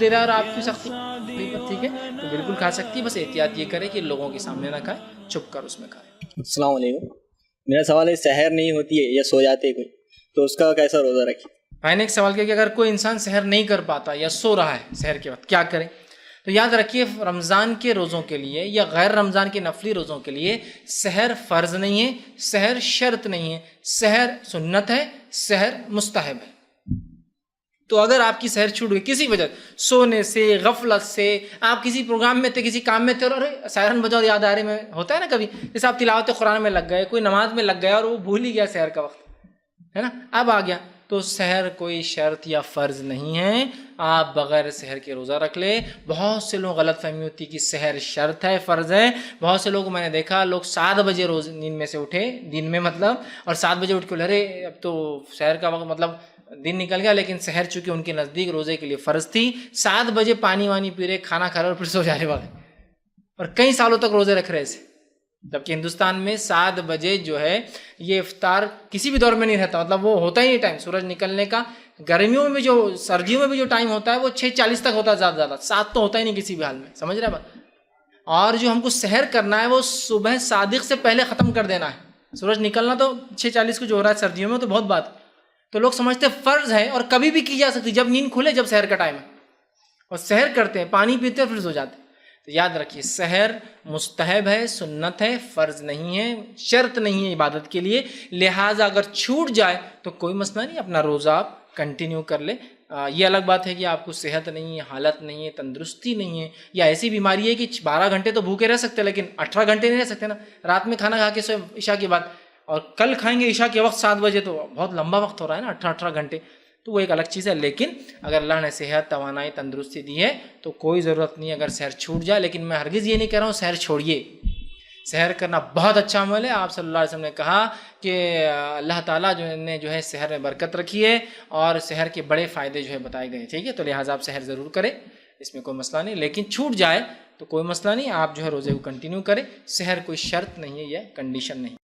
دے رہا اور آپ کی سختی ٹھیک ہے تو بالکل کھا سکتی ہے، بس احتیاط یہ کرے کہ لوگوں کے سامنے نہ کھائے، چھپ کر اس میں کھائے۔ السلام علیکم، میرا سوال ہے سحر نہیں ہوتی ہے یا سو جاتے کوئی تو اس کا کیسا روزہ رکھے؟ میں نے ایک سوال کیا کہ اگر کوئی انسان سحر نہیں کر پاتا یا سو رہا ہے سحر کے وقت کیا کرے؟ تو یاد رکھیے رمضان کے روزوں کے لیے یا غیر رمضان کے نفلی روزوں کے لیے سحر فرض نہیں ہے، سحر شرط نہیں ہے، سحر سنت ہے، سحر مستحب ہے۔ تو اگر آپ کی سحر چھوٹ گئی کسی وجہ سونے سے، غفلت سے، آپ کسی پروگرام میں تھے، کسی کام میں تھے اور ارے سحرن بجاؤ یاد آ رہے میں ہوتا ہے نا کبھی، جیسے آپ تلاوت قرآن میں لگ گئے، کوئی نماز میں لگ گیا اور وہ بھول ہی گیا سحر کا وقت ہے نا، اب آ گیا، تو سحر کوئی شرط یا فرض نہیں ہے، آپ بغیر سحر کے روزہ رکھ لے۔ بہت سے لوگ غلط فہمی ہوتی کہ سحر شرط ہے، فرض ہے۔ بہت سے لوگ میں نے دیکھا لوگ 7 بجے روز نیند میں سے اٹھے دن میں مطلب، اور 7 بجے اٹھ کے ارے اب تو سحر کا وقت مطلب دن نکل گیا، لیکن سحر چونکہ ان کے نزدیک روزے کے لیے فرض تھی، 7 بجے پانی وانی پی رہے، کھانا کھا رہے اور پھر سو جا رہے وقت، اور کئی سالوں تک روزے رکھ رہے ایسے، جبکہ ہندوستان میں 7 بجے جو ہے یہ افطار کسی بھی دور میں نہیں رہتا، مطلب وہ ہوتا ہی نہیں ٹائم سورج نکلنے کا، گرمیوں میں بھی جو سردیوں میں بھی جو ٹائم ہوتا ہے وہ 6:40 تک ہوتا ہے زیادہ زیادہ، 7 تو ہوتا ہی نہیں کسی بھی حال میں، سمجھ رہے بات؟ اور جو ہم کو سحر کرنا ہے وہ صبح صادق سے پہلے ختم کر دینا ہے، سورج نکلنا تو 6:40 کو جو ہو رہا ہے سردیوں میں تو بہت بات، تو لوگ سمجھتے فرض ہے اور کبھی بھی کی جا سکتی، جب نیند کھلے جب سحر کا ٹائم ہے، اور سحر کرتے ہیں پانی پیتے ہیں پھر سو جاتے ہیں۔ تو یاد رکھیے سحر مستحب ہے، سنت ہے، فرض نہیں ہے، شرط نہیں ہے عبادت کے لیے، لہٰذا اگر چھوٹ جائے تو کوئی مسئلہ نہیں، اپنا روزہ آپ کنٹینیو کر لے۔ یہ الگ بات ہے کہ آپ کو صحت نہیں ہے، حالت نہیں ہے، تندرستی نہیں ہے، یا ایسی بیماری ہے کہ 12 گھنٹے تو بھوکے رہ سکتے لیکن 18 گھنٹے نہیں رہ سکتے نا، رات میں کھانا کھا کے سوئے عشاء کے بعد، اور کل کھائیں گے عشاء کے وقت 7 بجے، تو بہت لمبا وقت ہو رہا ہے نا 18 گھنٹے، تو وہ ایک الگ چیز ہے۔ لیکن اگر اللہ نے صحت، توانائی، تندرستی دی ہے تو کوئی ضرورت نہیں اگر سحر چھوٹ جائے، لیکن میں ہرگز یہ نہیں کہہ رہا ہوں سحر چھوڑیے، سحر کرنا بہت اچھا عمل ہے۔ آپ صلی اللہ علیہ وسلم نے کہا کہ اللہ تعالیٰ جو ہے سحر میں برکت رکھی ہے اور سحر کے بڑے فائدے جو ہے بتائے گئے، ٹھیک ہے، تو لہٰذا آپ سحر ضرور کریں، اس میں کوئی مسئلہ نہیں، لیکن چھوٹ جائے تو کوئی مسئلہ نہیں، آپ جو ہے روزے کو کنٹینیو کریں، سحر کوئی شرط نہیں ہے یا کنڈیشن نہیں۔